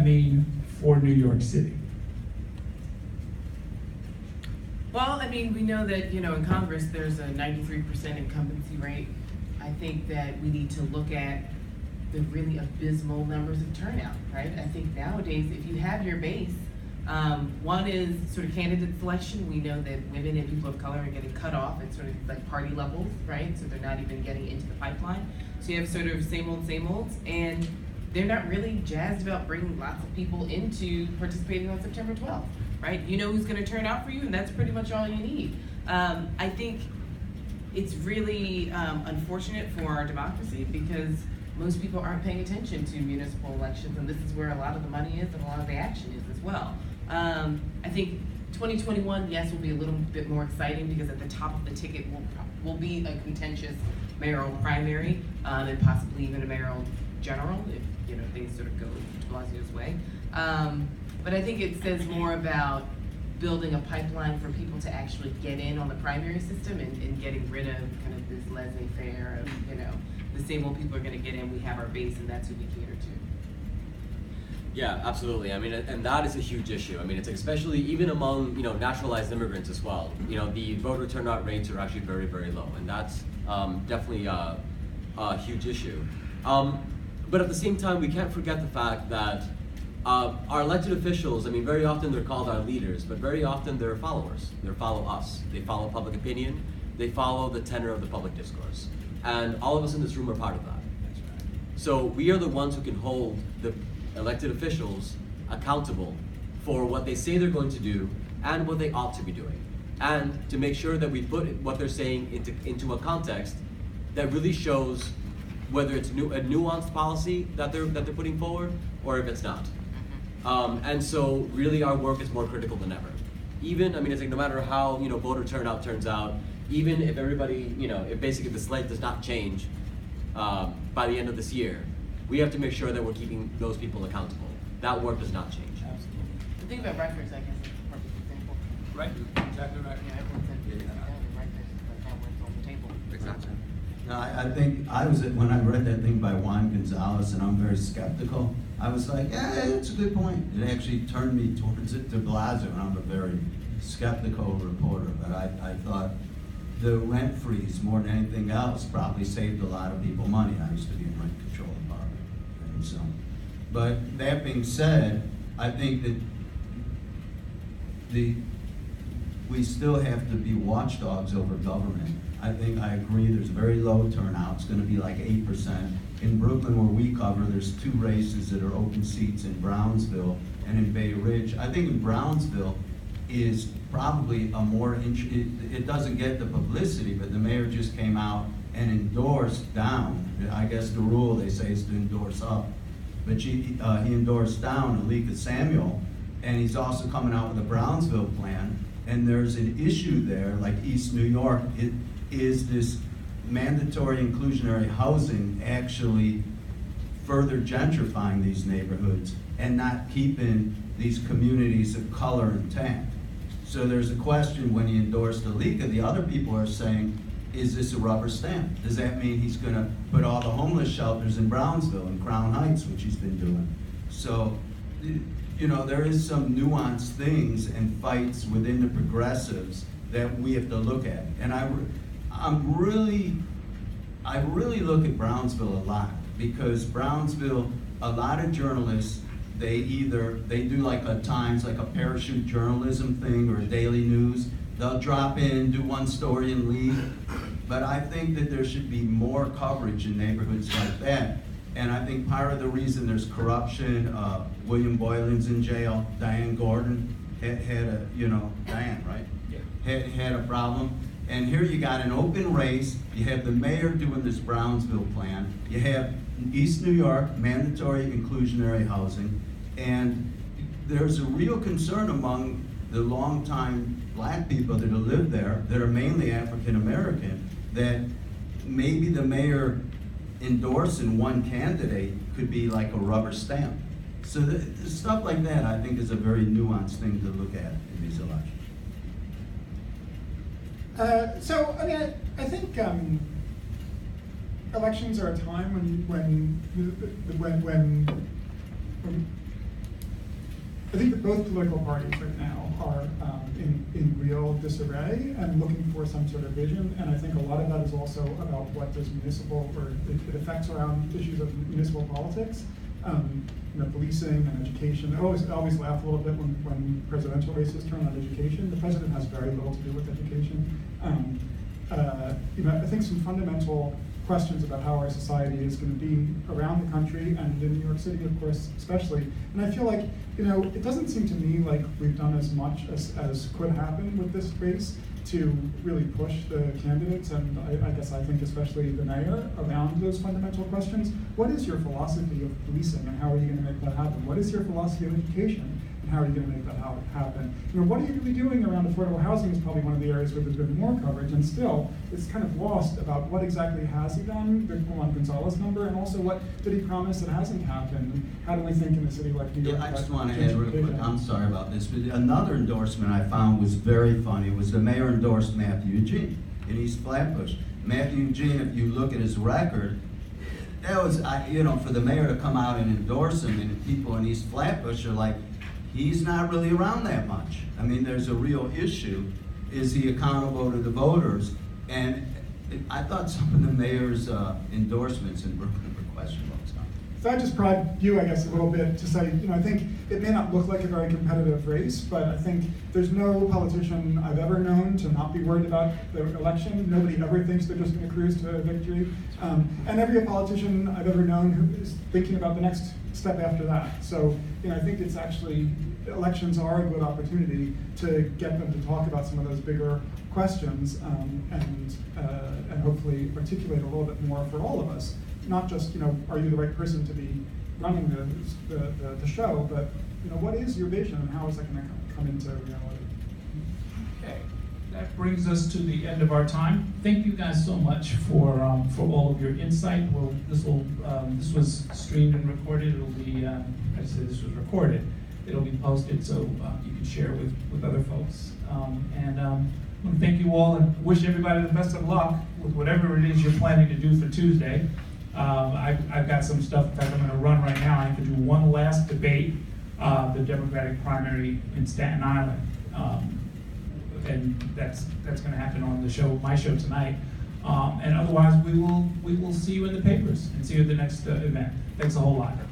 mean for New York City? Well, I mean, we know that, you know, in Congress, there's a 93% incumbency rate. I think that we need to look at the really abysmal numbers of turnout, right? I think nowadays, if you have your base, one is sort of candidate selection. We know that women and people of color are getting cut off at sort of like party levels, right? So they're not even getting into the pipeline. So you have sort of same olds, and they're not really jazzed about bringing lots of people into participating on September 12th, right? You know who's gonna turn out for you, and that's pretty much all you need. I think it's really unfortunate for our democracy because most people aren't paying attention to municipal elections, and this is where a lot of the money is and a lot of the action is as well. I think 2021, yes, will be a little bit more exciting because at the top of the ticket will be a contentious mayoral primary and possibly even a mayoral general if, you know, things sort of go de Blasio's way. But I think it says more about building a pipeline for people to actually get in on the primary system and getting rid of kind of this laissez-faire of, you know, the same old people are going to get in, we have our base, and that's who we cater to. Yeah, absolutely. I mean, and that is a huge issue. I mean, it's especially even among, you know, naturalized immigrants as well. You know, the voter turnout rates are actually very, very low, and that's definitely a huge issue. But at the same time, we can't forget the fact that our elected officials, I mean, very often they're called our leaders, but very often they're followers. They follow us. They follow public opinion. They follow the tenor of the public discourse. And all of us in this room are part of that. That's right. So we are the ones who can hold the elected officials accountable for what they say they're going to do and what they ought to be doing. And to make sure that we put what they're saying into a context that really shows whether it's a nuanced policy that they're putting forward or if it's not. And so really our work is more critical than ever. Even, I mean, it's like no matter how, you know, voter turnout turns out, even if everybody, you know, if basically the slate does not change by the end of this year, we have to make sure that we're keeping those people accountable. That work does not change. Absolutely. The thing about Rikers, I guess, is a perfect example. Right, exactly right. Yeah, everyone said, Rikers, like how it's on the table. Exactly. No, I think when I read that thing by Juan Gonzalez, and I'm very skeptical, I was like, yeah, it's a good point. It actually turned me towards it de Blasio, and I'm a very skeptical reporter, but I thought the rent freeze, more than anything else, probably saved a lot of people money. I used to be in rent control department, and so. But that being said, I think that we still have to be watchdogs over government. I think I agree there's very low turnout. It's going to be like 8%. In Brooklyn, where we cover, there's 2 races that are open seats in Brownsville and in Bay Ridge. I think in Brownsville is probably a more, it doesn't get the publicity, but the mayor just came out and endorsed down. I guess the rule, they say, is to endorse up. But he endorsed down Alika Samuel, and he's also coming out with a Brownsville plan. And there's an issue there, like East New York, is this mandatory inclusionary housing actually further gentrifying these neighborhoods and not keeping these communities of color intact. So there's a question when he endorsed Alika, the other people are saying, is this a rubber stamp? Does that mean he's gonna put all the homeless shelters in Brownsville and Crown Heights, which he's been doing? So, you know, there is some nuanced things and fights within the progressives that we have to look at. And I really look at Brownsville a lot, because Brownsville, a lot of journalists, they do like at times like a parachute journalism thing or a daily news. They'll drop in, do one story and leave. But I think that there should be more coverage in neighborhoods like that. And I think part of the reason there's corruption, William Boylan's in jail, Diane Gordon had a, you know, Diane, right? Yeah. Had a problem. And here you got an open race, you have the mayor doing this Brownsville plan, you have East New York, mandatory inclusionary housing, and there's a real concern among the longtime black people that have lived there, that are mainly African American, that maybe the mayor endorsing one candidate could be like a rubber stamp. So stuff like that, I think, is a very nuanced thing to look at in these elections. So, I mean, I think elections are a time when I think that both political parties right now are in real disarray and looking for some sort of vision. And I think a lot of that is also about what does municipal, or it affects around issues of municipal politics. Policing and education. I always laugh a little bit when presidential races turn on education. The president has very little to do with education. I think some fundamental questions about how our society is going to be around the country and in New York City, of course, especially. And I feel like, it doesn't seem to me like we've done as much as could happen with this race to really push the candidates, and I think especially the mayor, around those fundamental questions. What is your philosophy of policing, and how are you going to make that happen? What is your philosophy of education, and how are you going to make that happen? What are you really doing around affordable housing is probably one of the areas where there's been more coverage, and still, it's kind of lost about what exactly has he done, the Gonzalez number, and also what did he promise that hasn't happened? How do we think in a city like New York? Yeah, I just want to add real quick, I'm sorry about this, but another endorsement I found was very funny. It was the mayor endorsed Matthew Eugene in East Flatbush. Matthew Eugene, if you look at his record, that was, for the mayor to come out and endorse him, and people in East Flatbush are like, he's not really around that much. I mean, there's a real issue. Is he accountable to the voters? And I thought some of the mayor's endorsements in Brooklyn were questionable. So I just prod you, I guess, a little bit to say, I think it may not look like a very competitive race, but I think there's no politician I've ever known to not be worried about the election. Nobody ever thinks they're just going to cruise to victory. And every politician I've ever known who is thinking about the next step after that. So, I think it's actually, elections are a good opportunity to get them to talk about some of those bigger questions and hopefully articulate a little bit more for all of us. Not just, are you the right person to be running the show, but, what is your vision and how is that going to come into reality? Okay, that brings us to the end of our time. Thank you guys so much for all of your insight. Well, this was streamed and recorded. It'll be, I said this was recorded. It'll be posted so you can share with other folks. And I want to thank you all and wish everybody the best of luck with whatever it is you're planning to do for Tuesday. I've got some stuff that I'm going to run right now. I have to do one last debate, the Democratic primary in Staten Island, and that's going to happen on my show tonight. And otherwise, we will see you in the papers and see you at the next event. Thanks a whole lot.